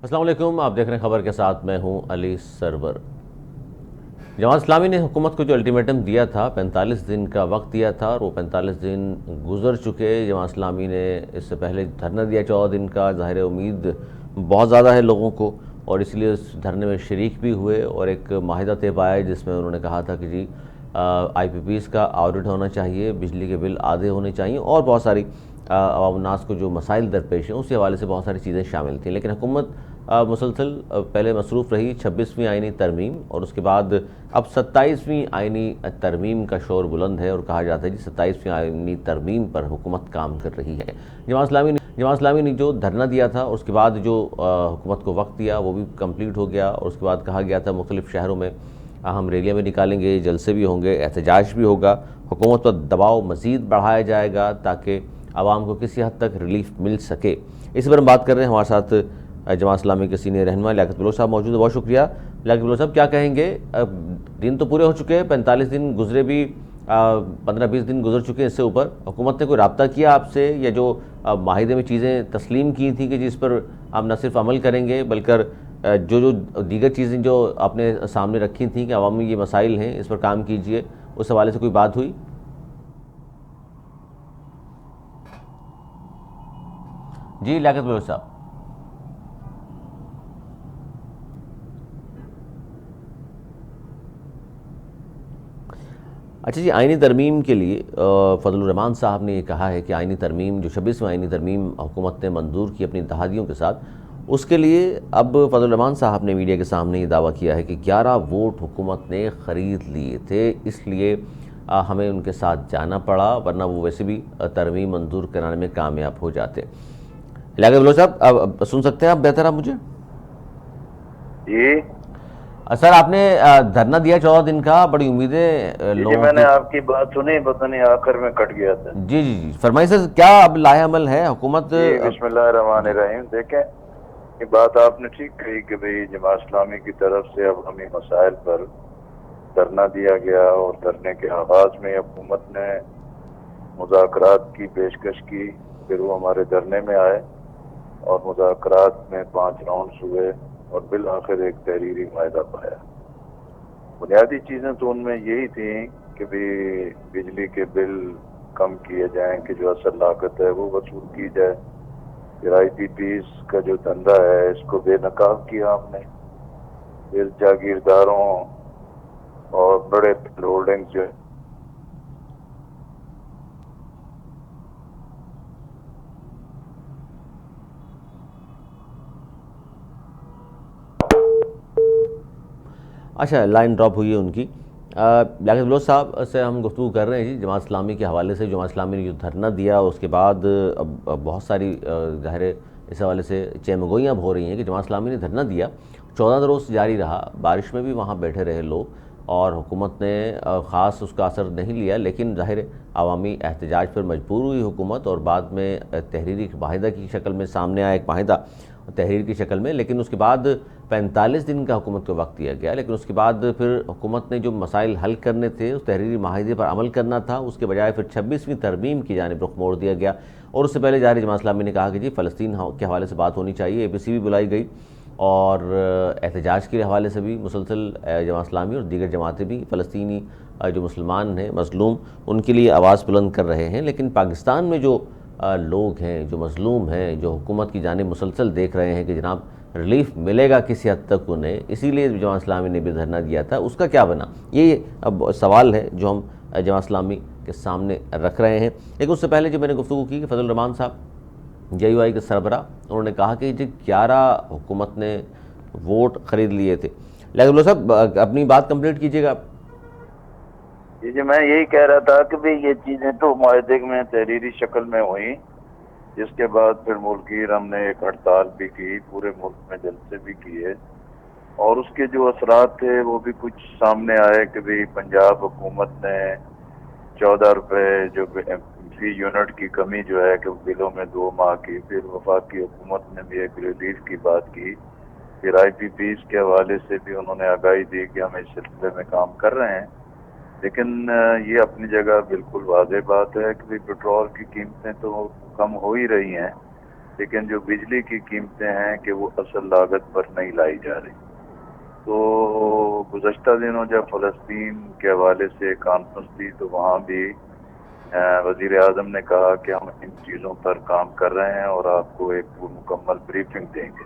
السلام علیکم، آپ دیکھ رہے ہیں خبر کے ساتھ، میں ہوں علی سرور۔ جماعت اسلامی نے حکومت کو جو الٹیمیٹم دیا تھا، 45 دن کا وقت دیا تھا، اور وہ 45 دن گزر چکے۔ جماعت اسلامی نے اس سے پہلے دھرنا دیا 14 دن کا۔ ظاہر امید بہت زیادہ ہے لوگوں کو، اور اس لیے اس دھرنے میں شریک بھی ہوئے، اور ایک معاہدہ طے پایا جس میں انہوں نے کہا تھا کہ جی آئی پی پیز کا آڈٹ ہونا چاہیے، بجلی کے بل آدھے ہونے چاہیے، اور بہت ساری عوام الناس کو جو مسائل درپیش ہیں اس کے حوالے سے بہت ساری چیزیں شامل تھیں۔ لیکن حکومت مسلسل پہلے مصروف رہی 26ویں آئینی ترمیم، اور اس کے بعد اب 27ویں آئینی ترمیم کا شور بلند ہے، اور کہا جاتا ہے جی 27ویں آئینی ترمیم پر حکومت کام کر رہی ہے۔ جماعت اسلامی نے جو دھرنا دیا تھا، اس کے بعد جو حکومت کو وقت دیا وہ بھی کمپلیٹ ہو گیا، اور اس کے بعد کہا گیا تھا مختلف شہروں میں ہم ریلیاں بھی نکالیں گے، جلسے بھی ہوں گے، احتجاج بھی ہوگا، حکومت پر دباؤ مزید بڑھایا جائے گا تاکہ عوام کو کسی حد تک ریلیف مل سکے۔ اس پر ہم بات کر رہے ہیں، ہمارے ساتھ جماعت اسلامی کے سینئر رہنما لیاقت بلوچ صاحب موجود ہے۔ بہت شکریہ لیاقت بلوچ صاحب، کیا کہیں گے؟ دن تو پورے ہو چکے ہیں، 45 دن گزرے بھی، 15-20 دن گزر چکے ہیں، اس سے اوپر حکومت نے کوئی رابطہ کیا آپ سے، یا جو معاہدے میں چیزیں تسلیم کی تھیں کہ جس پر آپ نہ صرف عمل کریں گے بلکہ جو دیگر چیزیں جو آپ نے سامنے رکھی تھیں کہ عوامی یہ مسائل ہیں اس پر کام کیجئے، اس حوالے سے کوئی بات ہوئی؟ جی لیاقت بلوچ صاحب۔ اچھا جی، آئینی ترمیم کے لیے فضل الرحمان صاحب نے یہ کہا ہے کہ آئینی ترمیم جو 26ویں آئینی ترمیم حکومت نے منظور کی اپنی دہائیوں کے ساتھ، اس کے لیے اب فضل الرحمان صاحب نے میڈیا کے سامنے یہ دعویٰ کیا ہے کہ 11 ووٹ حکومت نے خرید لیے تھے، اس لیے ہمیں ان کے ساتھ جانا پڑا، ورنہ وہ ویسے بھی ترمیم منظور کرانے میں کامیاب ہو جاتے۔ لیاقت بلوچ صاحب، اب سن سکتے ہیں آپ بہتر؟ آپ مجھے جی سر، آپ نے دھرنا دیا 14 دن کا، بڑی امیدیں جی لوگوں میں نے کی۔ آپ کی بات سنی، پتہ نہیں آخر میں کٹ گیا تھا۔ جی جی جی، فرمائیے سر، کیا اب لاہے عمل ہے حکومت؟ جی بسم اللہ الرحمن جی الرحیم۔ دیکھیں، یہ بات آپ نے ٹھیک کہی کہ بھئی جماعت اسلامی کی طرف سے عوامی مسائل پر دھرنا دیا گیا، اور دھرنے کے آغاز میں حکومت نے مذاکرات کی پیشکش کی، پھر وہ ہمارے دھرنے میں آئے، اور مذاکرات میں 5 راؤنڈز ہوئے، اور بالآخر ایک تحریری معاہدہ پایا۔ بنیادی چیزیں تو ان میں یہی تھیں کہ بھی بجلی کے بل کم کیے جائیں، کہ جو اصل لاگت ہے وہ وصول کی جائے، پھر آئی پی پیز کا جو دھندا ہے اس کو بے نقاب کیا ہم نے، پھر جاگیرداروں اور بڑے ہولڈنگز جو اچھا، لائن ڈراپ ہوئی ہے ان کی۔ لیاقت بلوچ صاحب سے ہم گفتگو کر رہے ہیں جی جماعت اسلامی کے حوالے سے۔ جماعت اسلامی نے جو دھرنا دیا اس کے بعد اب بہت ساری ظاہر اس حوالے سے چیمگوئیاں اب ہو رہی ہیں کہ جماعت اسلامی نے دھرنا دیا، 14 روز جاری رہا، بارش میں بھی وہاں بیٹھے رہے لوگ، اور حکومت نے خاص اس کا اثر نہیں لیا، لیکن ظاہر عوامی احتجاج پر مجبور ہوئی حکومت، اور بعد میں تحریری معاہدہ کی شکل میں سامنے آیا، ایک معاہدہ تحریر کی شکل میں۔ لیکن اس کے بعد 45 دن کا حکومت کو وقت دیا گیا، لیکن اس کے بعد پھر حکومت نے جو مسائل حل کرنے تھے اس تحریری معاہدے پر عمل کرنا تھا، اس کے بجائے پھر 26ویں ترمیم کی جانب رخ موڑ دیا گیا۔ اور اس سے پہلے ظاہر جماعت اسلامی نے کہا کہ جی فلسطین کے حوالے سے بات ہونی چاہیے، اے پی سی بھی بلائی گئی، اور احتجاج کے حوالے سے بھی مسلسل جماعت اسلامی اور دیگر جماعتیں بھی فلسطینی جو مسلمان ہیں مظلوم، ان کے لیے آواز بلند کر رہے ہیں۔ لیکن پاکستان میں جو لوگ ہیں، جو مظلوم ہیں، جو حکومت کی جانب مسلسل دیکھ رہے ہیں کہ جناب ریلیف ملے گا کسی حد تک انہیں، اسی لیے جماعت اسلامی نے بھی دھرنا دیا تھا، اس کا کیا بنا؟ یہ اب سوال ہے جو ہم جماعت اسلامی کے سامنے رکھ رہے ہیں۔ لیکن اس سے پہلے جو میں نے گفتگو کی کہ فضل الرحمان صاحب جے یو آئی کے سربراہ، انہوں نے کہا کہ جی 11 حکومت نے ووٹ خرید لیے تھے۔ لیکن اللہ صاحب اپنی بات کمپلیٹ کیجیے گا آپ۔ جی میں یہی کہہ رہا تھا کہ بھئی یہ چیزیں تو معاہدے میں تحریری شکل میں ہوئیں، جس کے بعد پھر ملکیر ہم نے ایک ہڑتال بھی کی، پورے ملک میں جلسے بھی کیے، اور اس کے جو اثرات تھے وہ بھی کچھ سامنے آئے کہ بھئی پنجاب حکومت نے 14 روپے جو فی یونٹ کی کمی جو ہے کہ بلوں میں 2 ماہ کی، پھر وفاقی حکومت نے بھی ایک ریلیف کی بات کی، پھر آئی پی پیز کے حوالے سے بھی انہوں نے آگاہی دی کہ ہم اس سلسلے میں کام کر رہے ہیں۔ لیکن یہ اپنی جگہ بالکل واضح بات ہے کہ پٹرول کی قیمتیں تو کم ہو ہی رہی ہیں، لیکن جو بجلی کی قیمتیں ہیں کہ وہ اصل لاگت پر نہیں لائی جا رہی. تو گزشتہ دنوں جب فلسطین کے حوالے سے کانفرنس تھی تو وہاں بھی وزیر اعظم نے کہا کہ ہم ان چیزوں پر کام کر رہے ہیں اور آپ کو ایک مکمل بریفنگ دیں گے.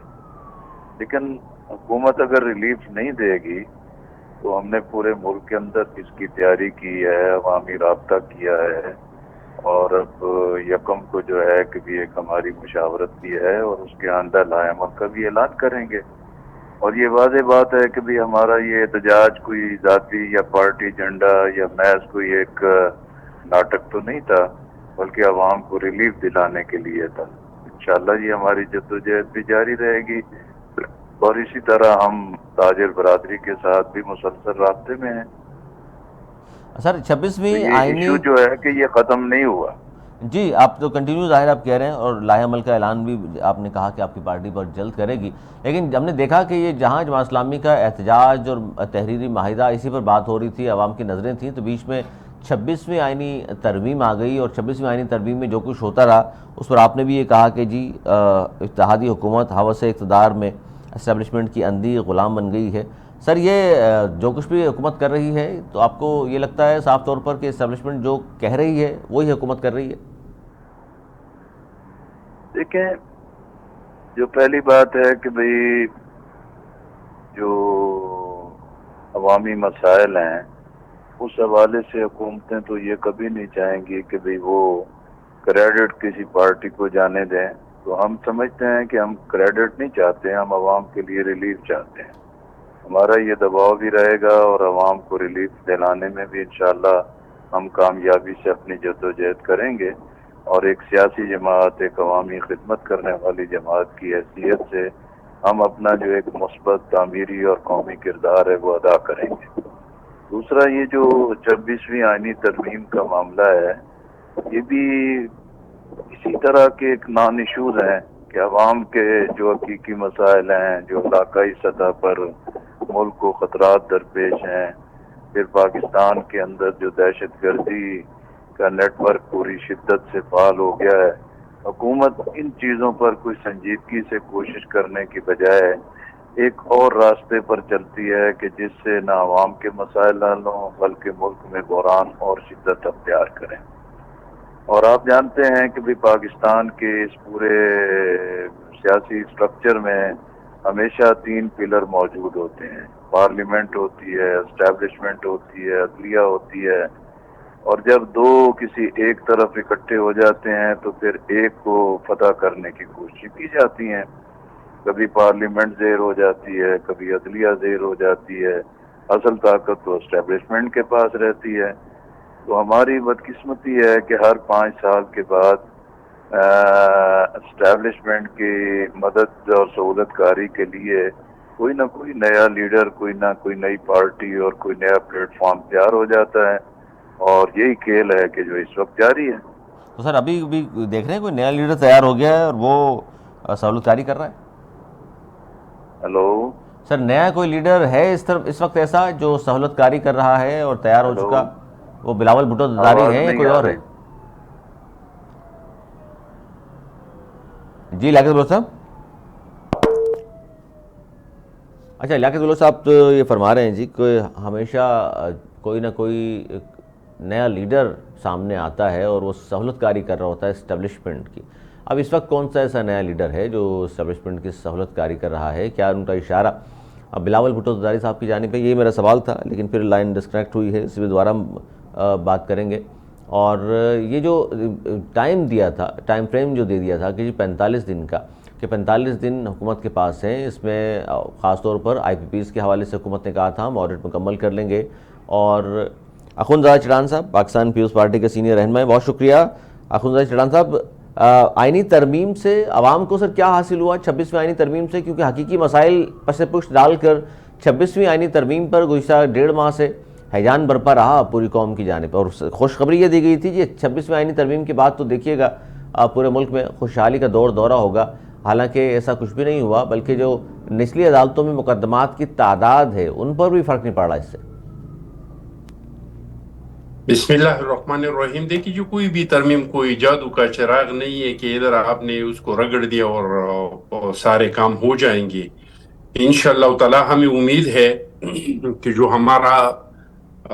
لیکن حکومت اگر ریلیف نہیں دے گی تو ہم نے پورے ملک کے اندر اس کی تیاری کی ہے, عوامی رابطہ کیا ہے, اور اب یکم کو جو ہے کہ بھی ایک ہماری مشاورت بھی ہے اور اس کے آئندہ لائحہ عمل کا بھی اعلان کریں گے. اور یہ واضح بات ہے کہ بھی ہمارا یہ احتجاج کوئی ذاتی یا پارٹی ایجنڈا یا محض کوئی ایک ناٹک تو نہیں تھا, بلکہ عوام کو ریلیف دلانے کے لیے تھا. انشاءاللہ یہ ہماری جدوجہد بھی جاری رہے گی, اور اسی طرح ہم تاجر برادری کے ساتھ بھی مسلسل رابطے میں ہیں. سر تو 26ویں یہ آئینی ایشو جو ہے کہ یہ ختم نہیں ہوا. جی آپ تو کنٹینیو ظاہر آپ کہہ رہے ہیں, اور لائحہ عمل کا اعلان بھی آپ نے کہا کہ آپ کی پارٹی پر جلد کرے گی, لیکن ہم نے دیکھا کہ یہ جہاں جماعت اسلامی کا احتجاج اور تحریری معاہدہ اسی پر بات ہو رہی تھی, عوام کی نظریں تھیں, تو بیچ میں 26ویں آئینی ترمیم آ گئی, اور 26ویں آئینی ترمیم میں جو کچھ ہوتا رہا اس پر آپ نے بھی یہ کہا کہ جی اتحادی حکومت ہوس اقتدار میں اسٹیبلشمنٹ کی اندھی غلام بن گئی ہے. سر یہ جو کچھ بھی حکومت کر رہی ہے تو آپ کو یہ لگتا ہے صاف طور پر کہ اسٹیبلشمنٹ جو کہہ رہی ہے وہی حکومت کر رہی ہے؟ دیکھیں, جو پہلی بات ہے کہ بھئی جو عوامی مسائل ہیں اس حوالے سے حکومتیں تو یہ کبھی نہیں چاہیں گی کہ بھئی وہ کریڈٹ کسی پارٹی کو جانے دیں. تو ہم سمجھتے ہیں کہ ہم کریڈٹ نہیں چاہتے ہیں, ہم عوام کے لیے ریلیف چاہتے ہیں. ہمارا یہ دباؤ بھی رہے گا اور عوام کو ریلیف دلانے میں بھی انشاءاللہ ہم کامیابی سے اپنی جدوجہد کریں گے. اور ایک سیاسی جماعت, ایک عوامی خدمت کرنے والی جماعت کی حیثیت سے ہم اپنا جو ایک مثبت تعمیری اور قومی کردار ہے وہ ادا کریں گے. دوسرا, یہ جو 26ویں آئینی ترمیم کا معاملہ ہے یہ بھی اسی طرح کے ایک نان ایشوز ہیں کہ عوام کے جو حقیقی مسائل ہیں, جو علاقائی سطح پر ملک کو خطرات درپیش ہیں, پھر پاکستان کے اندر جو دہشت گردی کا نیٹ ورک پوری شدت سے فعال ہو گیا ہے, حکومت ان چیزوں پر کوئی سنجیدگی سے کوشش کرنے کی بجائے ایک اور راستے پر چلتی ہے کہ جس سے نہ عوام کے مسائل حل ہوں بلکہ ملک میں بحران اور شدت اختیار کریں. اور آپ جانتے ہیں کہ بھی پاکستان کے اس پورے سیاسی اسٹرکچر میں ہمیشہ 3 پلر موجود ہوتے ہیں. پارلیمنٹ ہوتی ہے, اسٹیبلشمنٹ ہوتی ہے, عدلیہ ہوتی ہے, اور جب دو کسی ایک طرف اکٹھے ہو جاتے ہیں تو پھر ایک کو فتح کرنے کی کوشش کی جاتی ہیں. کبھی پارلیمنٹ زیر ہو جاتی ہے, کبھی عدلیہ زیر ہو جاتی ہے, اصل طاقت تو اسٹیبلشمنٹ کے پاس رہتی ہے. تو ہماری بدقسمتی ہے کہ ہر 5 سال کے بعد اسٹیبلشمنٹ کی مدد اور سہولت کاری کے لیے کوئی نہ کوئی نیا لیڈر, کوئی نہ کوئی نئی پارٹی اور کوئی نیا پلیٹ فارم تیار ہو جاتا ہے, اور یہی کھیل ہے کہ جو اس وقت جاری ہے. تو سر ابھی بھی دیکھ رہے ہیں کوئی نیا لیڈر تیار ہو گیا ہے اور وہ سہولت کاری کر رہا ہے؟ ہلو سر نیا کوئی لیڈر ہے اس وقت ایسا جو سہولت کاری کر رہا ہے اور تیار ہو چکا؟ وہ بلاول بھٹو زرداری آواز ہیں یا نہیں کوئی آ اور ہے؟ رہی. جی لیاقت بلوچ صاحب. اچھا لیاقت بلوچ صاحب تو یہ فرما رہے ہیں جی کہ ہمیشہ کوئی نہ کوئی نیا لیڈر سامنے آتا ہے اور وہ سہولت کاری کر رہا ہوتا ہے اسٹیبلشمنٹ کی. اب اس وقت کون سا ایسا نیا لیڈر ہے جو اسٹیبلشمنٹ کی سہولت کاری کر رہا ہے؟ کیا ان کا اشارہ اب بلاول بھٹو زرداری صاحب کی جانب پہ؟ یہ میرا سوال تھا, لیکن پھر لائن ڈسکنیکٹ ہوئی ہے, اس پہ دوبارہ بات کریں گے. اور یہ جو ٹائم دیا تھا, ٹائم فریم جو دے دیا تھا کہ جی 45 دن کا, کہ 45 دن حکومت کے پاس ہیں, اس میں خاص طور پر آئی پی پیز کے حوالے سے حکومت نے کہا تھا ہم آڈٹ مکمل کر لیں گے. اور اخوندزادہ چڑان صاحب پاکستان پیپلز پارٹی کے سینئر رہنما ہیں, بہت شکریہ. اخوندزادہ چڑان صاحب, آئینی ترمیم سے عوام کو سر کیا حاصل ہوا 26ویں آئینی ترمیم سے؟ کیونکہ حقیقی مسائل پس پشت ڈال کر 26ویں آئینی ترمیم پر گزشتہ 1.5 ماہ سے ہیجان برپا رہا پوری قوم کی جانب, اور خوشخبری یہ دی گئی تھی کہ 26ویں آئینی ترمیم کے بعد تو دیکھیے گا پورے ملک میں خوشحالی کا دورہ ہوگا. حالانکہ ایسا کچھ بھی نہیں ہوا, بلکہ جو نچلی عدالتوں میں مقدمات کی تعداد ہے ان پر بھی فرق نہیں پڑ رہا اس سے. بسم اللہ الرحمن الرحیم. دیکھیے جو کوئی بھی ترمیم کوئی جادو کا چراغ نہیں ہے کہ ادھر آپ نے اس کو رگڑ دیا اور سارے کام ہو جائیں گے. انشاءاللہ تعالی ہمیں امید ہے کہ جو ہمارا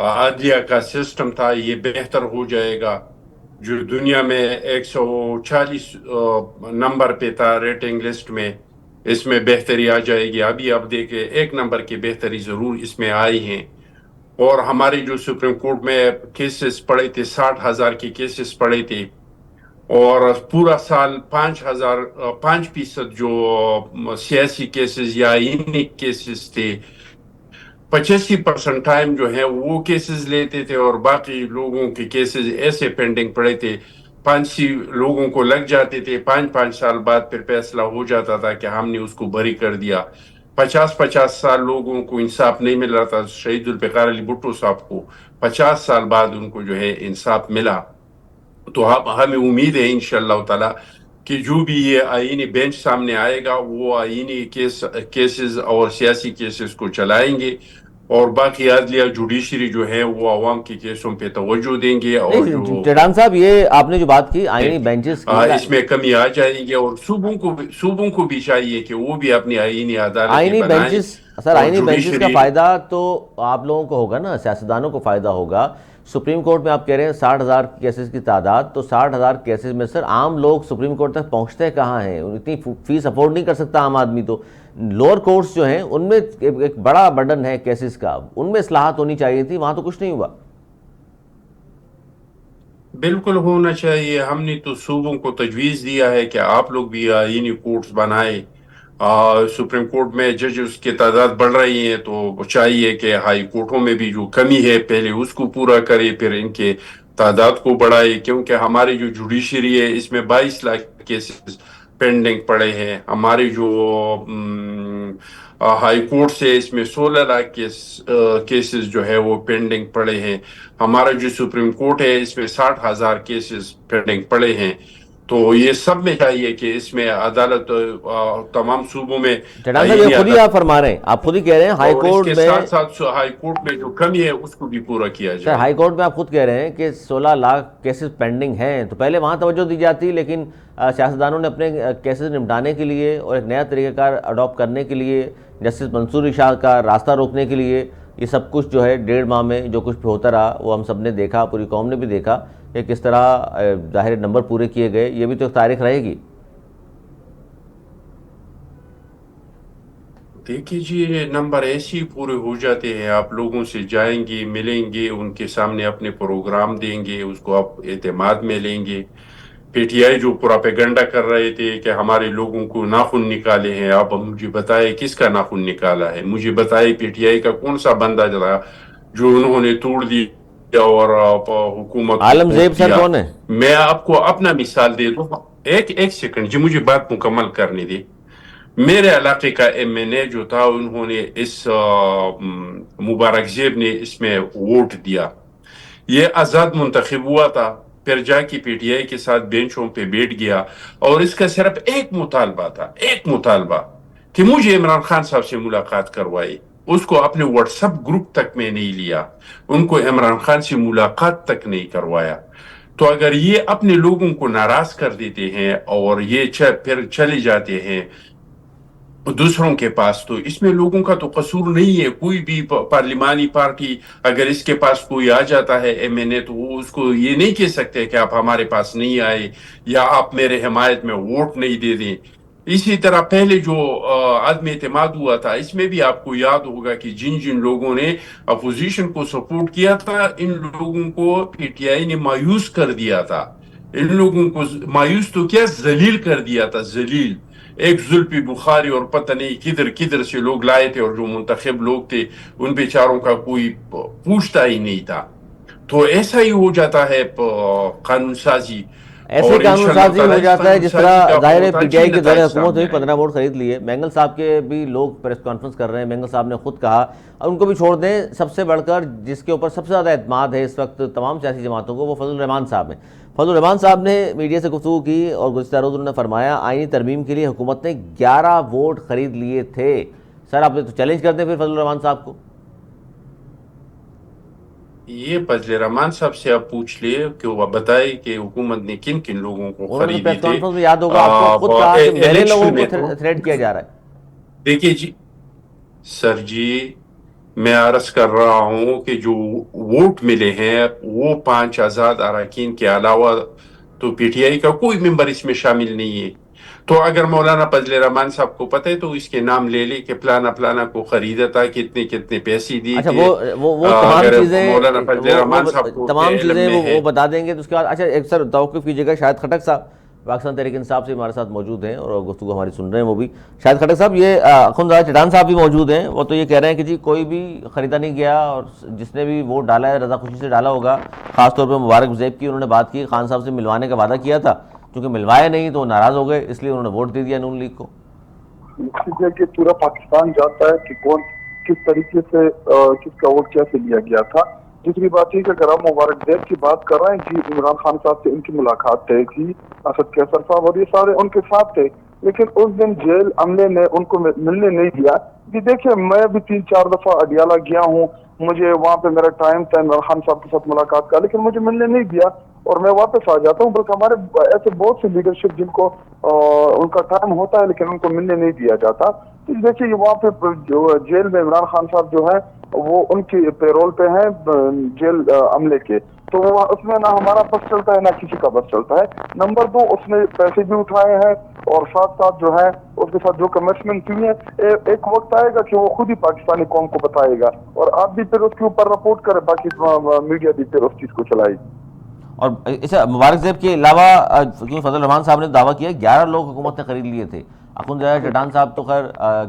عدلیہ کا سسٹم تھا یہ بہتر ہو جائے گا. جو دنیا میں 140 نمبر پہ تھا ریٹنگ لسٹ میں، اس میں بہتری آ جائے گی. ابھی آپ دیکھیں 1 نمبر کی بہتری ضرور اس میں آئی ہیں. اور ہماری جو سپریم کورٹ میں کیسز پڑے تھے 60,000 کے کیسز پڑے تھے، اور پورا سال 5% جو سیاسی کیسز یا آئینی کیسز تھے، 85% ٹائم جو ہے وہ کیسز لیتے تھے، اور باقی لوگوں کے کیسز ایسے پینڈنگ پڑے تھے. 5 لوگوں کو لگ جاتے تھے، 5 سال بعد پھر فیصلہ ہو جاتا تھا کہ ہم نے اس کو بری کر دیا. 50 سال لوگوں کو انصاف نہیں مل رہا تھا. شہید ذوالفقار علی بھٹو صاحب کو 50 سال بعد ان کو جو ہے انصاف ملا. تو ہمیں امید ہے انشاءاللہ تعالی کہ جو بھی یہ آئینی بینچ سامنے آئے گا وہ آئینی کیسز اور سیاسی کیسز کو چلائیں گے، اور باقی عدلیہ جوڈیشری جو ہے وہ عوام کے کیسوں پہ توجہ دیں گے. اور نہیں جو ٹیڈان صاحب، یہ آپ نے جو بات کی آئینی بینچز کی، اس میں کمی آ جائے گی. اور صوبوں کو بھی چاہیے کہ وہ بھی اپنی آئینی عدالتیں آئینی بنائیں. بینچز، سر اور آئینی بینچز کا جوڈیشری فائدہ تو آپ لوگوں کو ہوگا نا، سیاستدانوں کو فائدہ ہوگا. سپریم کورٹ میں آپ کہہ رہے ہیں 60,000 کیسز کی تعداد، تو 60,000 کیسز میں سر عام لوگ سپریم کورٹ تک پہنچتے کہاں ہیں؟ اتنی فیس افورڈ نہیں کر سکتا عام آدمی. تو لوور کورٹس جو ہیں ان میں ایک بڑا برڈن ہے کیسز کا، ان میں اصلاحات ہونی چاہیے تھی، وہاں تو کچھ نہیں ہوا. بالکل ہونا چاہیے. ہم نے تو صوبوں کو تجویز دیا ہے کہ آپ لوگ بھی آئینی کورٹس بنائے. سپریم کورٹ میں ججز کی تعداد بڑھ رہی ہے، تو چاہیے کہ ہائی کورٹوں میں بھی جو کمی ہے پہلے اس کو پورا کرے، پھر ان کے تعداد کو بڑھائے. کیونکہ ہماری جو جوڈیشری ہے اس میں 22 لاکھ کیسز پینڈنگ پڑے ہیں. ہمارے جو ہائی کورٹ سے اس میں 16 لاکھ کیسز جو ہے وہ پینڈنگ پڑے ہیں. ہمارا جو سپریم کورٹ ہے اس میں 60,000 کیسز پینڈنگ پڑے ہیں. تو یہ سب میں چاہیے کہ اس میں عدالت تمام صوبوں میں ٹیڈان صاحب، یہ آئینی خود ہی عدالت، آپ فرما رہے ہیں، آپ خود ہی کہہ رہے ہیں ہائی اور اس کورٹ کے میں. ساتھ ساتھ ہائی کورٹ میں جو کمی ہے اس کو بھی پورا کیا سر جائے. ہائی کورٹ میں آپ خود کہہ رہے ہیں کہ 16 لاکھ کیسز پینڈنگ ہیں، تو پہلے وہاں توجہ دی جاتی، لیکن سیاستدانوں نے اپنے کیسز نمٹانے کے لیے اور ایک نیا طریقہ کار اڈاپٹ کرنے کے لیے، جسٹس منصور شاہ کا راستہ روکنے کے لیے، یہ سب کچھ جو ہے 1.5 ماہ میں جو کچھ ہوتا رہا وہ ہم سب نے دیکھا، پوری قوم نے بھی دیکھا کہ کس طرح ظاہر نمبر پورے کیے گئے. یہ بھی تو ایک تاریخ رہے گی. دیکھیے جی، نمبر ایسے ہی پورے ہو جاتے ہیں. آپ لوگوں سے جائیں گے، ملیں گے، ان کے سامنے اپنے پروگرام دیں گے، اس کو آپ اعتماد میں لیں گے. پی ٹی آئی جو پروپیگنڈا کر رہے تھے کہ ہمارے لوگوں کو ناخن نکالے ہیں، آپ مجھے بتائے کس کا ناخن نکالا ہے؟ مجھے بتائے پی ٹی آئی کا کون سا بندہ جلا جو انہوں نے توڑ دیا اور حکومت کو عالم ووٹ زیب سر دیا. کون ہے؟ میں آپ کو اپنا مثال دے دوں. ایک سیکنڈ جی، مجھے بات مکمل کرنے دے. میرے علاقے کا ایم این اے جو تھا، انہوں نے اس مبارک زیب نے اس میں ووٹ دیا. یہ آزاد منتخب ہوا تھا، پھر جا کے پی ٹی آئی کے ساتھ بینچوں پہ بیٹھ گیا، اور اس کا صرف ایک مطالبہ تھا، ایک مطالبہ، کہ مجھے عمران خان صاحب سے ملاقات کروائی. اس کو اپنے واٹس ایپ گروپ تک میں نہیں لیا، ان کو عمران خان سے ملاقات تک نہیں کروایا. تو اگر یہ اپنے لوگوں کو ناراض کر دیتے ہیں اور یہ پھر چلے جاتے ہیں دوسروں کے پاس، تو اس میں لوگوں کا تو قصور نہیں ہے. کوئی بھی پارلیمانی پارٹی اگر اس کے پاس کوئی آ جاتا ہے ایم این اے، تو وہ اس کو یہ نہیں کہہ سکتے کہ آپ ہمارے پاس نہیں آئے یا آپ میرے حمایت میں ووٹ نہیں دے دیں. اسی طرح پہلے جو عدم اعتماد ہوا تھا، اس میں بھی آپ کو یاد ہوگا کہ جن جن لوگوں نے اپوزیشن کو سپورٹ کیا تھا، ان لوگوں کو پی ٹی آئی نے مایوس کر دیا تھا. ان لوگوں کو مایوس تو کیا، ذلیل کر دیا تھا، ذلیل. ایک زلفی بخاری اور پتہ نہیں کدھر کدھر سے لوگ لائے تھے، اور جو منتخب لوگ تھے ان بیچاروں کا کوئی پوچھتا ہی نہیں تھا. تو ایسا ہی ہو جاتا ہے قانون سازی. ایسے اور قانون انشاءاللہ سازی ہو تعالی اس جاتا ہے قانون جس سازی طرح کا ظاہر ہے بہت پی ٹی اچھی آئی کے دور نتائج حکومت سامنے ہوئی، آئے. 15 ووٹ خرید لیے. مینگل صاحب کے بھی لوگ پریس کانفرنس کر رہے ہیں، مینگل صاحب نے خود کہا، اور ان کو بھی چھوڑ دیں، سب سے بڑھ کر جس کے اوپر سب سے زیادہ اعتماد ہے اس وقت تمام سیاسی جماعتوں کو، وہ فضل الرحمان صاحب ہیں. فضل الرحمان صاحب نے میڈیا سے گفتگو کی اور گزشتہ روز انہوں نے فرمایا آئینی ترمیم کے لیے حکومت نے 11 ووٹ خرید لیے تھے. سر آپ تو چیلنج کرتے ہیں پھر فضل الرحمان صاحب کو. یہ فضل الرحمان صاحب سے آپ پوچھ لے کہ وہ بتائے کہ حکومت نے کن کن لوگوں کو انہوں نے خریدی پریس تھے کانفرنس میں یاد ہوگا آپ کو خود کہا کہ میرے لوگوں الیکشن میں کو تو تھریٹ کیا جا رہا ہے. دیکھیے جی سر جی میں عرض کر رہا ہوں کہ جو ووٹ ملے ہیں وہ 5 آزاد اراکین کے علاوہ تو پی ٹی آئی کا کوئی ممبر اس میں شامل نہیں ہے. تو اگر مولانا فضل الرحمان صاحب کو پتہ ہے تو اس کے نام لے لے کہ فلانا فلانا کو خریدا تھا, کتنے کتنے پیسے دیے اچھا تھے. وہ تمام اگر چیزیں مولانا فضل الرحمان صاحب کو اس کے تمام علم چیزیں میں ہے. وہ بتا دیں گے. تو اس کے بعد اچھا ایک سر توقف کیجیے گا, شاہد خٹک صاحب پاکستان تحریک انصاف سے ہمارے ساتھ موجود ہیں اور گفتگو ہماری سن رہے ہیں. وہ بھی شاہد خٹک صاحب, یہ اخوندزادہ چٹان صاحب بھی موجود ہیں. وہ تو یہ کہہ رہے ہیں کہ جی کوئی بھی خریدا نہیں گیا اور جس نے بھی ووٹ ڈالا ہے رضا خوشی سے ڈالا ہوگا. خاص طور پہ مبارک زیب کی انہوں نے بات کی, خان صاحب سے ملوانے کا وعدہ کیا تھا, چونکہ ملوائے نہیں تو وہ ناراض ہو گئے, اس لیے انہوں نے ووٹ دے دیا نون لیگ کو. ہے کہ پورا پاکستان جانتا ہے کہ کون کس طریقے سے کس کا ووٹ کیسے لیا گیا تھا. دوسری بات یہ کہ اگر آپ مبارک زیب کی بات کر رہے ہیں, جی عمران خان صاحب سے ان کی ملاقات طے تھی, اسد کیسر صاحب اور یہ سارے ان کے ساتھ تھے, لیکن اس دن جیل عملے نے ان کو ملنے نہیں دیا. جی دیکھیں میں بھی 3-4 دفعہ اڈیالہ گیا ہوں, مجھے وہاں پہ میرا ٹائم تھا عمران خان صاحب کے ساتھ ملاقات کا, لیکن مجھے ملنے نہیں دیا اور میں واپس آ جاتا ہوں. بلکہ ہمارے ایسے بہت سی لیڈرشپ جن کو ان کا ٹائم ہوتا ہے لیکن ان کو ملنے نہیں دیا جاتا. تو دیکھیے وہاں پہ جو جیل میں عمران خان صاحب جو ہیں وہ ان کی پیرول پہ ہیں جیل عملے کے, تو وہ اس میں نہ ہمارا بس چلتا ہے نہ کسی کا بس چلتا ہے. نمبر 2 اس نے پیسے بھی اٹھائے ہیں اور ساتھ ساتھ جو ہے اس کے ساتھ جو کمٹمنٹ کی ہے, ایک وقت آئے گا کہ وہ خود ہی پاکستانی قوم کو بتائے گا اور آپ بھی پھر اس کے اوپر رپورٹ کریں, باقی میڈیا بھی پھر اس چیز کو چلائے گی. اور اچھا مبارک زیب کے علاوہ کیونکہ فضل الرحمان صاحب نے دعویٰ کیا 11 لوگ حکومت نے خرید لیے تھے. اخوندزادہ چٹان صاحب تو خیر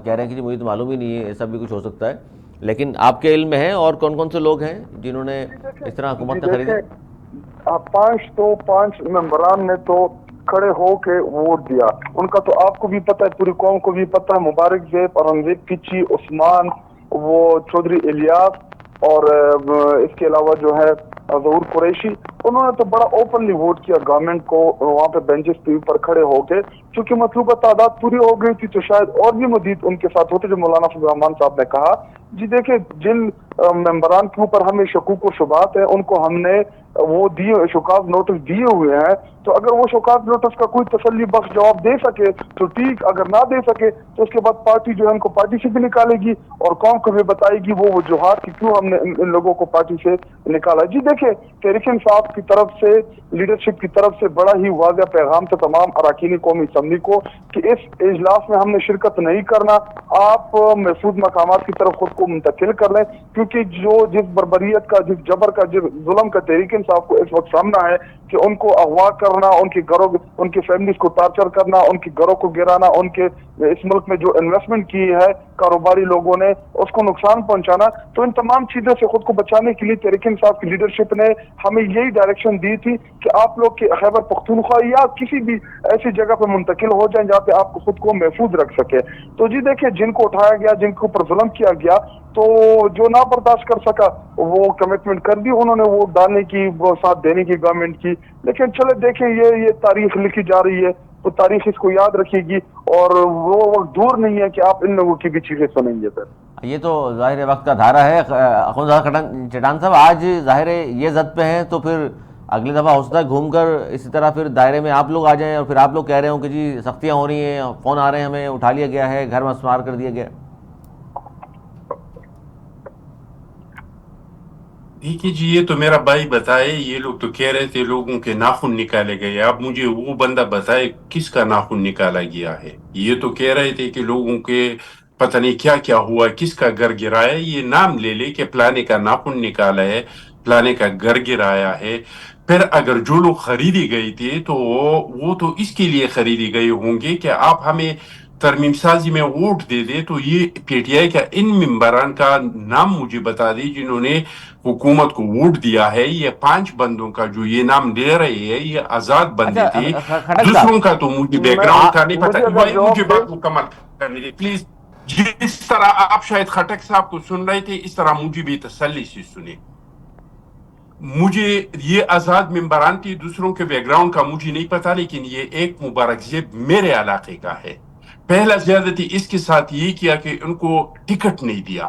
کہہ رہے ہیں کہ جی مجھے تو معلوم ہی نہیں ہے, ایسا بھی کچھ ہو سکتا ہے, لیکن آپ کے علم میں ہے اور کون کون سے لوگ ہیں جنہوں نے اس طرح حکومت نے خریدی؟ 5 ممبران نے تو کھڑے ہو کے ووٹ دیا, ان کا تو آپ کو بھی پتہ ہے, پوری قوم کو بھی پتہ ہے. مبارک زیب, اورنگزیب کچی, عثمان, وہ چودھری الیاس اور اس کے علاوہ جو ہے ظہور قریشی, انہوں نے تو بڑا اوپنلی ووٹ کیا گورنمنٹ کو وہاں پہ بینچز کے اوپر کھڑے ہو کے. چونکہ مطلوبہ تعداد پوری ہو گئی تھی تو شاید اور بھی مزید ان کے ساتھ ہوتے, جو مولانا فضل الرحمان صاحب نے کہا. جی دیکھیں جن ممبران کے اوپر ہمیں شکوک و شبہات ہیں ان کو ہم نے وہ دیے شوکاز نوٹس دیے ہوئے ہیں, تو اگر وہ شوکاز نوٹس کا کوئی تسلی بخش جواب دے سکے تو ٹھیک, اگر نہ دے سکے تو اس کے بعد پارٹی جو ہے ان کو پارٹی سے بھی نکالے گی اور قوم کو بھی بتائے گی وہ وجوہات کہ کیوں ہم نے ان لوگوں کو پارٹی سے نکالا. جی دیکھیں تحریک انصاف کی طرف سے, لیڈرشپ کی طرف سے بڑا ہی واضح پیغام تھا تمام اراکین قومی اسمبلی کو کہ اس اجلاس میں ہم نے شرکت نہیں کرنا, آپ محفوظ مقامات کی طرف خود کو منتقل کر لیں, کیونکہ جس بربریت کا, جس جبر کا, جس ظلم کا تحریک انصاف کو اس وقت سامنا ہے کہ ان کو اغوا کرنا, ان کے گھروں, ان کی فیملیز کو ٹارچر کرنا, ان کے گھروں کو گرانا, ان کے اس ملک میں جو انویسٹمنٹ کی ہے کاروباری لوگوں نے اس کو نقصان پہنچانا. تو ان تمام چیزوں سے خود کو بچانے کے لیے تحریک انصاف کی لیڈرشپ نے ہمیں یہی ڈائریکشن دی تھی کہ آپ لوگ کے خیبر پختونخوا یا کسی بھی ایسی جگہ پہ منتقل ہو جائیں جہاں پہ آپ کو خود کو محفوظ رکھ سکے. تو جی دیکھیں جن کو اٹھایا گیا, جن کے اوپر ظلم کیا گیا, تو جو نہ برداشت کر سکا وہ کمٹمنٹ کر دی انہوں نے, وہ ڈالنے کی, وہ ساتھ دینے کی گورنمنٹ کی. لیکن چلے دیکھیں یہ تاریخ لکھی جا رہی ہے تو تاریخ اس کو یاد رکھے گی اور وہ وقت دور نہیں ہے کہ آپ ان لوگوں کی بھی چیزیں سنیں گے. سر یہ تو ظاہر وقت کا دھارا ہے. اخوندزادہ چٹان صاحب آج ظاہر یہ زد پہ ہیں تو پھر اگلی دفعہ ہو سکتا ہے گھوم کر اسی طرح پھر دائرے میں آپ لوگ آ جائیں اور پھر آپ لوگ کہہ رہے ہوں کہ جی سختیاں ہو رہی ہیں, فون آ رہے ہیں, ہمیں اٹھا لیا گیا ہے, گھر مسمار کر دیا گیا. دیکھیے جی یہ تو میرا بھائی بتائے, یہ لوگ تو کہہ رہے تھے لوگوں کے ناخن نکالے گئے. اب مجھے وہ بندہ بتائے کس کا ناخن نکالا گیا ہے. یہ تو کہہ رہے تھے کہ لوگوں کے پتہ نہیں کیا کیا ہوا, کس کا گھر گرایا. یہ نام لے لے کہ فلانے کا ناخن نکالا ہے, فلانے کا گھر گرایا ہے. پھر اگر جو لوگ خریدی گئی تھی تو وہ تو اس کے لیے خریدی گئی ہوں گے کہ آپ ہمیں ترمیم سازی میں ووٹ دے دے. تو یہ پی ٹی آئی کا ان ممبران کا نام مجھے بتا دی جنہوں نے حکومت کو ووٹ دیا ہے. یہ 5 بندوں کا جو یہ نام دے رہے ہیں یہ آزاد بندے تھے. اچھا خٹک دوسروں کا تو مجھے بیک گراؤنڈ کا نہیں پتا. مجھے اگر بھائی مجھے جواب دے, بات مکمل کرنے دے پلیز. جس طرح آپ شاید خٹک صاحب کو سن رہے تھے اس طرح مجھے بھی تسلی سے سنے. مجھے یہ آزاد ممبران تھی, دوسروں کے بیک گراؤنڈ کا مجھے نہیں پتا, لیکن یہ ایک مبارک زیب میرے علاقے کا ہے. پہلا زیادتی اس کے ساتھ یہ کیا کہ ان کو ٹکٹ نہیں دیا.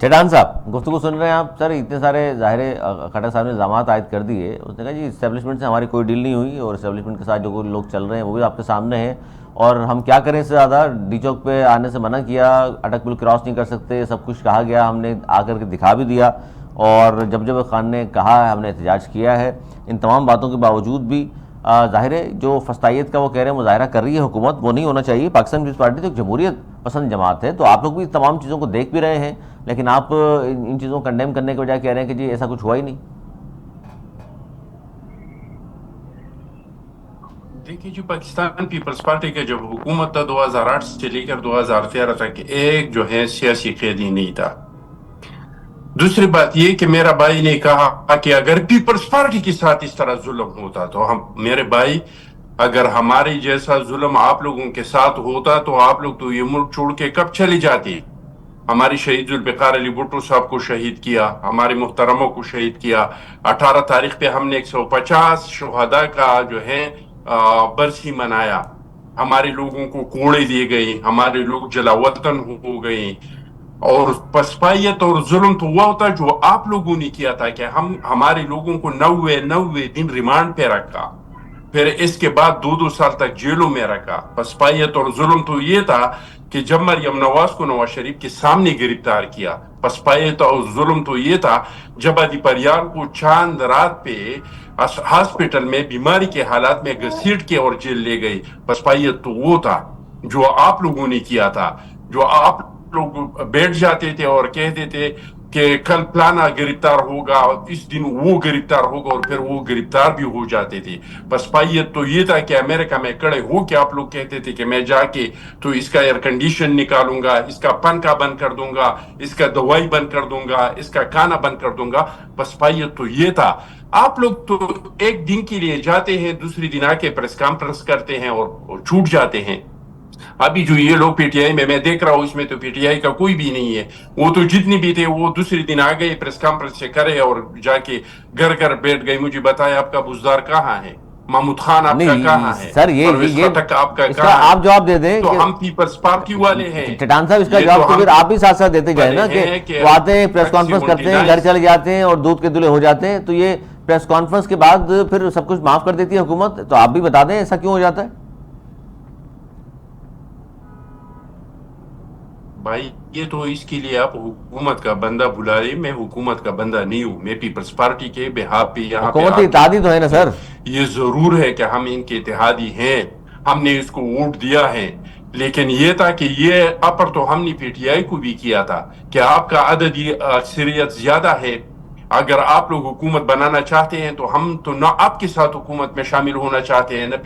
چٹان صاحب گفتگو سن رہے ہیں آپ سر؟ اتنے سارے ظاہر کھٹک صاحب نے الزامات عائد کر دیے. اس نے کہا جی اسٹیبلشمنٹ سے ہماری کوئی ڈیل نہیں ہوئی اور اسٹیبلشمنٹ کے ساتھ جو کوئی لوگ چل رہے ہیں وہ بھی آپ کے سامنے ہیں, اور ہم کیا کریں اس سے زیادہ. ڈی چوک پہ آنے سے منع کیا, اٹک پل کراس نہیں کر سکتے, سب کچھ کہا گیا, ہم نے آ کر کے دکھا بھی دیا, اور جب خان نے کہا ہے ہم نے احتجاج کیا ہے. ان تمام باتوں کے باوجود بھی ظاہر ہے جو فسطائیت کا وہ کہہ رہے ہیں مظاہرہ کر رہی ہے حکومت, وہ نہیں ہونا چاہیے. پاکستان پیپلز پارٹی تو ایک جمہوریت پسند جماعت ہے, تو آپ لوگ بھی تمام چیزوں کو دیکھ بھی رہے ہیں, لیکن آپ ان چیزوں کو کنڈیم کرنے کے بجائے کہہ رہے ہیں کہ جی ایسا کچھ ہوا ہی نہیں. دیکھیے جی, پاکستان پیپلز پارٹی کا جب حکومت تھا 2008 سے لے کر 2013 تک ایک جو ہے سیاسی قیدی نہیں تھا. دوسری بات یہ کہ میرا بھائی نے کہا کہ اگر پیپلز پارٹی کے ساتھ اس طرح ظلم ہوتا تو میرے بھائی, اگر ہمارے جیسا ظلم آپ لوگوں کے ساتھ ہوتا تو آپ لوگ تو یہ ملک چھوڑ کے کب چلے جاتے. ہماری شہید ذوالفقار علی بھٹو صاحب کو شہید کیا, ہمارے محترموں کو شہید کیا. 18 تاریخ پہ ہم نے 150 شہداء کا جو ہے برسی منایا. ہمارے لوگوں کو کوڑے دیے گئے, ہمارے لوگ جلا وطن ہو گئے. اور پسپائیت اور ظلم تو وہ ہوتا جو آپ لوگوں نے کیا تھا کہ ہمارے لوگوں کو 90 دن ریمانڈ پہ رکھا, پھر اس کے بعد 2 سال تک جیلوں میں رکھا. پسپائیت اور ظلم تو یہ تھا کہ جب مریم نواز کو نواز شریف کے سامنے گرفتار کیا. پسپائیت اور ظلم تو یہ تھا جب ادی پریال کو چاند رات پہ ہاسپٹل میں بیماری کے حالات میں گھسیٹ کے اور جیل لے گئی. پسپائیت تو وہ تھا جو آپ لوگوں نے کیا تھا, جو آپ لوگ بیٹھ جاتے تھے اور کہتے تھے کہ کل پلانا گرفتار ہوگا, اس دن وہ گرفتار ہوگا, اور پھر وہ گرفتار بھی ہو جاتے تھے. پسپائیت تو یہ تھا کہ امریکہ میں کڑے ہو کے آپ لوگ کہتے تھے کہ میں جا کے تو اس کا ایئر کنڈیشن نکالوں گا, اس کا پنکھا بند کر دوں گا, اس کا دوائی بند کر دوں گا, اس کا کھانا بند کر دوں گا. پسپائیت تو یہ تھا. آپ لوگ تو ایک دن کے لیے جاتے ہیں, دوسری دن آ کے پریس کانفرنس کرتے ہیں اور چھوٹ جاتے ہیں. ابھی جو یہ لوگ پی ٹی آئی میں دیکھ رہا ہوں, اس میں تو پی ٹی آئی کا کوئی بھی نہیں ہے. وہ تو جتنی بھی تھے وہ دوسری دن آ گئے, پریس کانفرنس سے کرے اور جا کے گھر بیٹھ گئے. مجھے بتایا آپ کا بزدار کہاں ہے, محمود خان آپ کا کہاں ہے, سر پرویز خٹک آپ کا اس کا کہاں ہے؟ آپ جواب دے دیں. تو ہم پیپلز پارٹی والے ہیں. چٹان صاحب اس کا جواب تو پھر آپ ہی ساتھ ساتھ دیتے جائیں نا, کہ وہ آتے ہیں پریس کانفرنس کرتے ہیں, گھر چلے جاتے ہیں اور دودھ کے دلہے ہو جاتے ہیں. تو یہ پریس کانفرنس کے بعد پھر سب کچھ معاف کر دیتی ہے حکومت, تو آپ بھی بتا دیں ایسا کیوں ہو جاتا ہے؟ بھائی یہ تو اس کے لیے آپ حکومت کا بندہ بلا رہے, میں حکومت کا بندہ نہیں ہوں. میں پیپلز پارٹی کے بہاف پہ یہاں پہ حکومت اتحادی تو ہے نا سر. یہ ضرور ہے کہ ہم ان کے اتحادی ہیں, ہم نے اس کو ووٹ دیا ہے, لیکن یہ تھا کہ یہ اپر تو ہم نے پی ٹی آئی کو بھی کیا تھا کہ آپ کا عددی اکثریت زیادہ ہے, اگر آپ لوگ حکومت بنانا چاہتے ہیں تو ہم تو نہ آپ کے ساتھ حکومت میں شامل ہونا چاہتے ہیں, نہ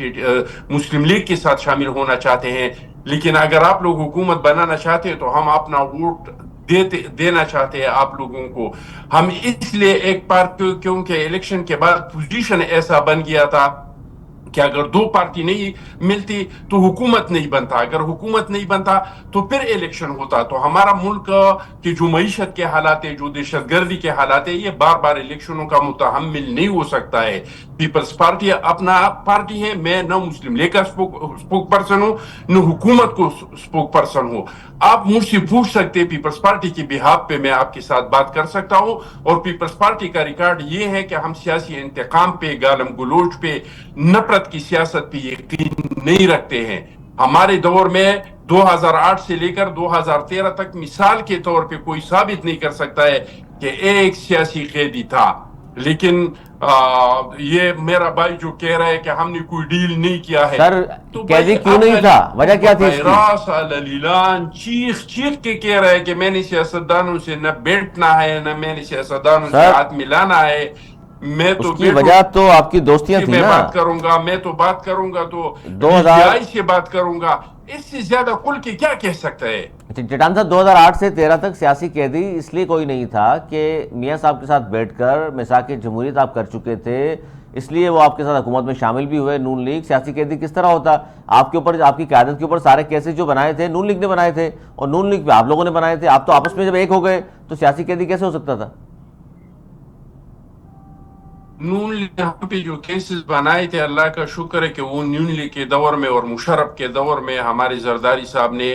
مسلم لیگ کے ساتھ شامل ہونا چاہتے ہیں, لیکن اگر آپ لوگ حکومت بنانا چاہتے ہیں تو ہم اپنا ووٹ دینا چاہتے ہیں آپ لوگوں کو. ہم اس لیے ایک پارٹی, کیونکہ الیکشن کے بعد پوزیشن ایسا بن گیا تھا کہ اگر 2 پارٹی نہیں ملتی تو حکومت نہیں بنتا, اگر حکومت نہیں بنتا تو پھر الیکشن ہوتا. تو ہمارا ملک کی جو معیشت کے حالات ہے, جو دہشت گردی کے حالات ہے, یہ بار بار الیکشنوں کا متحمل نہیں ہو سکتا ہے. پیپلز پارٹی اپنا پارٹی ہے, میں نہ مسلم لیگ کا اسپوک پرسن ہوں نہ حکومت کو اسپوک پرسن ہوں. آپ مجھ سے پوچھ سکتے, پیپلز پارٹی کے بہاف پہ میں آپ کے ساتھ بات کر سکتا ہوں. اور پیپلز پارٹی کا ریکارڈ یہ ہے کہ ہم سیاسی انتقام پہ, گالم گلوچ پہ, نفرت کی سیاست پہ یقین نہیں رکھتے ہیں. ہمارے دور میں 2008 سے لے کر 2013 تک مثال کے طور پہ کوئی ثابت نہیں کر سکتا ہے کہ ایک سیاسی قیدی تھا. لیکن یہ میرا بھائی جو کہہ رہا ہے کہ ہم نے کوئی ڈیل نہیں کیا ہے, سر قیدی کیوں نہیں تھا, وجہ کیا تھی اس کی؟ راس علیلان چیخ کے کہہ رہا ہے کہ میں نے سیاستدانوں سے نہ بیٹھنا ہے, نہ میں نے سیاستدانوں سے ہاتھ ملانا ہے. میں تو اس کی وجہ تو آپ کی دوستیاں تھیں نا. میں بات کروں گا, میں تو بات کروں گا تو DCI سے بات کروں گا, اس سے زیادہ کھل کے کیا کہہ سکتا ہے. چٹان صاحب 2008 سے 13 تک سیاسی قیدی اس لیے کوئی نہیں تھا کہ میاں صاحب کے ساتھ بیٹھ کر میثاق جمہوریت آپ کر چکے تھے, اس لیے وہ آپ کے ساتھ حکومت میں شامل بھی ہوئے. نون لیگ سیاسی قیدی کس طرح ہوتا؟ آپ کے اوپر, آپ کی قیادت کے اوپر سارے کیسز جو بنائے تھے نون لیگ نے بنائے تھے, اور نون لیگ پہ آپ لوگوں نے بنائے تھے. آپ تو آپس میں جب ایک ہو گئے تو سیاسی قیدی کیسے ہو سکتا تھا؟ نون لیگ پہ جو کیسز بنائے تھے, اللہ کا شکر ہے کہ وہ نون لیگ کے دور میں اور مشرف کے دور میں ہمارے زرداری صاحب نے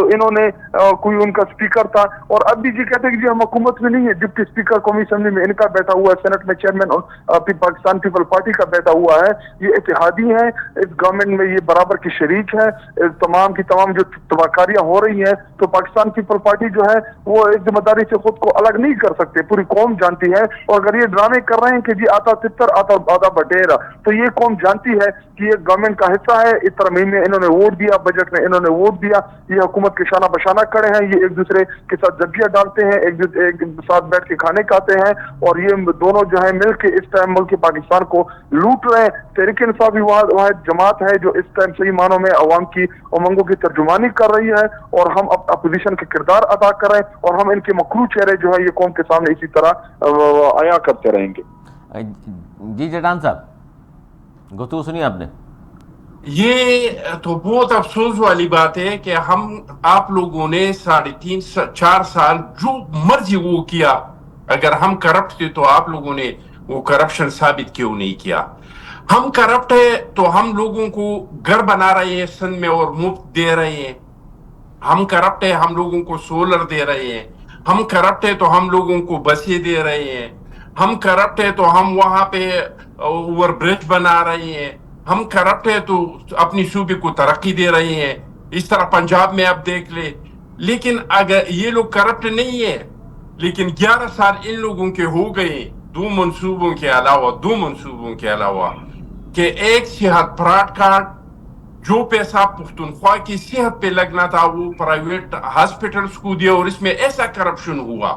تو انہوں نے کوئی ان کا اسپیکر تھا، اور اب بھی جی کہتے ہیں کہ جی ہم حکومت میں نہیں ہے، ڈپٹی اسپیکر قومی اسمبلی میں ان کا بیٹھا ہوا ہے، سینٹ میں چیئرمین پاکستان پیپل پارٹی کا بیٹھا ہوا ہے، یہ اتحادی ہیں، اس گورنمنٹ میں یہ برابر کی شریک ہے، تمام کی تمام جو تباہکاریاں ہو رہی ہیں تو پاکستان پیپل پارٹی جو ہے وہ اس ذمہ داری سے خود کو الگ نہیں کر سکتے، پوری قوم جانتی ہے، اور اگر یہ ڈرامے کر رہے ہیں کہ جی آتا تتر آتا بٹیرا، تو یہ قوم جانتی ہے کہ یہ گورنمنٹ کا حصہ ہے، اس ترمیم میں انہوں نے ووٹ دیا، بجٹ میں انہوں نے ووٹ دیا، یہ حکومت کے شانہ بشانہ کھڑے ہیں، یہ ایک دوسرے کے ساتھ جگیاں ڈالتے ہیں، ایک ساتھ بیٹھ کے کھانے کھاتے ہیں، اور یہ دونوں جو ہیں مل کے اس ٹائم ملک پاکستان کو لوٹ رہے ہیں۔ تحریک انصاف بھی واحد جماعت ہے جو اس ٹائم صحیح معنوں میں عوام کی امنگوں کی ترجمانی کر رہی ہے، اور ہم اپوزیشن کے کردار ادا کر رہے ہیں، اور ہم ان کے مکروہ چہرے جو ہے یہ قوم کے سامنے اسی طرح عیاں کرتے رہیں گے۔ جی جیٹان صاحب، گفتگو سنی آپ نے؟ یہ تو بہت افسوس والی بات ہے کہ آپ لوگوں نے 3.5-4 سال جو مرضی وہ کیا، اگر ہم کرپٹ تھے تو آپ لوگوں نے وہ کرپشن ثابت کیوں نہیں کیا؟ ہم کرپٹ ہے تو ہم لوگوں کو گھر بنا رہے ہیں سندھ میں اور مفت دے رہے ہیں، ہم کرپٹ ہے ہم لوگوں کو سولر دے رہے ہیں، ہم کرپٹ ہے تو ہم لوگوں کو بسیں دے رہے ہیں، ہم کرپٹ ہے تو ہم وہاں پہ اوور برج بنا رہے ہیں، ہم کرپٹ ہے تو اپنی صوبے کو ترقی دے رہے ہیں، اس طرح پنجاب میں اب دیکھ لے۔ لیکن اگر یہ لوگ کرپٹ نہیں ہے، لیکن 11 سال ان لوگوں کے ہو گئے 2 منصوبوں کے علاوہ کہ ایک صحت فراڈ کارڈ، جو پیسہ پختونخوا کی صحت پہ لگنا تھا وہ پرائیویٹ ہاسپٹلز کو دیا، اور اس میں ایسا کرپشن ہوا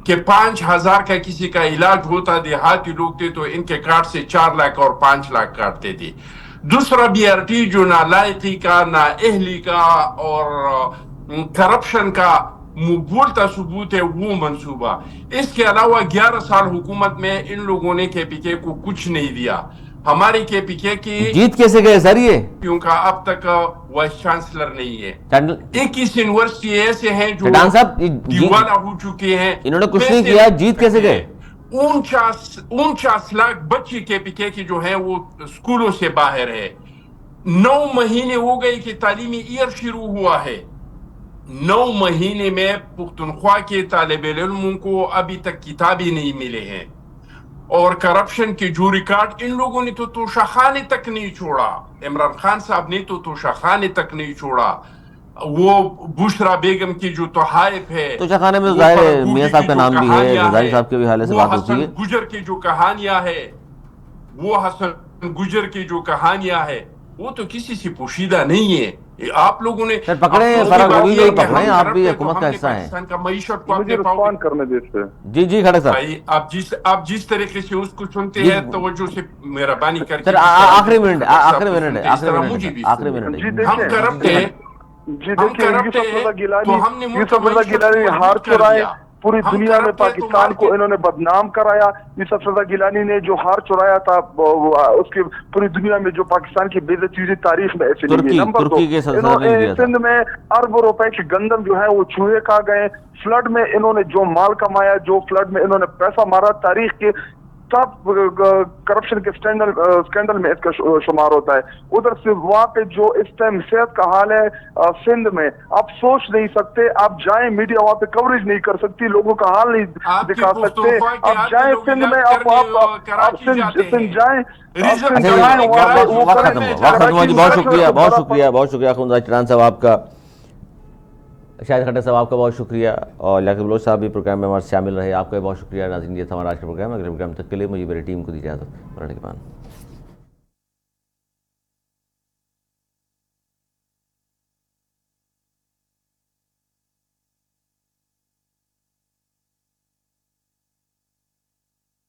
کہ 5,000 کا کسی کا علاج ہوتا، دیہاتی لوگ تھے تو ان کے کارڈ سے 4 لاکھ اور 5 لاکھ کاٹتے تھے۔ دوسرا BRT جو نالائقی کا، نااہلی کا اور کرپشن کا بولتا ثبوت ہے، وہ منصوبہ۔ اس کے علاوہ 11 سال حکومت میں ان لوگوں نے KPK کو کچھ نہیں دیا۔ ہماری KPK کی جیت کیسے گئے سر یہ؟ کیونکہ اب تک وائس چانسلر نہیں ہے۔ 21 یونیورسٹی ایسے ہیں جو دیوالہ ہو چکے ہیں، انہوں نے کچھ نہیں کیا، جیت کیسے گئے؟ 49 لاکھ بچے KPK کی جو ہیں وہ اسکولوں سے باہر ہے۔ 9 مہینے ہو گئے کہ تعلیمی ایئر شروع ہوا ہے، 9 مہینے میں پختونخوا کے طالب علموں کو ابھی تک کتابیں نہیں ملے ہیں، اور کرپشن کے جو ریکارڈ ان لوگوں نے تو توشہ خانے تک نہیں چھوڑا، عمران خان صاحب نے تو توشہ خانے تک نہیں چھوڑا، وہ بشرا بیگم کی جو تحائف ہے، توشہ خانے میں ظاہر ہے میاں صاحب کا نام بھی ہے، غزالی صاحب کے بھی حوالے سے بات ہوتی ہے، حسن گجر کی جو کہانیاں ہے، وہ حسن گجر کی جو کہانیاں ہے وہ تو کسی سے پوشیدہ نہیں ہے۔ آپ لوگوں نے پکڑیں فرق ہوئی ہے، پکڑیں، آپ بھی حکومت کا حصہ ہیں۔ پاکستان کا معیشت کو مجھے اپنے پاؤں رسپانڈ کرنے دیتے ہیں۔ جی کھڑے صاحب، بھائی آپ جس طریقے سے اس کو سنتے ہیں توجہ سے مہربانی کر کے سر آخری منٹ ہے، ہم کرپٹ ہے، جی دیکھیں یوسف رضا گیلانی ہار چرائے، پوری دنیا میں پاکستان کو انہوں نے بدنام کرایا۔ یوسف رضا گیلانی نے جو ہار چرایا تھا اس کے پوری دنیا میں جو پاکستان کی بے عزتی ہوئی تاریخ میں ایسے نہیں ہے۔ نمبر 2، انہوں نے سندھ میں اربوں روپے کی گندم جو ہے وہ چوہے کھا گئے۔ فلڈ میں انہوں نے جو مال کمایا، جو فلڈ میں انہوں نے پیسہ مارا، تاریخ کے سب کرپشن کے سکینڈل میں اس کا شمار ہوتا ہے۔ ادھر سے وہاں پہ جو اس ٹائم صحت کا حال ہے سندھ میں، آپ سوچ نہیں سکتے، آپ جائیں میڈیا وہاں پہ کوریج نہیں کر سکتی، لوگوں کا حال نہیں دکھا سکتے، آپ جائیں سندھ میں، آپ سندھ جائیں، وقت ختم ہوا جی، بہت شکریہ خونزاد چٹان صاحب آپ کا، شاہد کھٹر صاحب آپ کا بہت شکریہ، اور لیاقت بلوچ صاحب بھی پروگرام میں ہمارے شامل رہے، آپ کا بہت شکریہ۔ ناظرین یہ تھا ہمارا آج کا پروگرام، اگلے پروگرام تک کے لیے مجھے میری ٹیم کو دی اجازت۔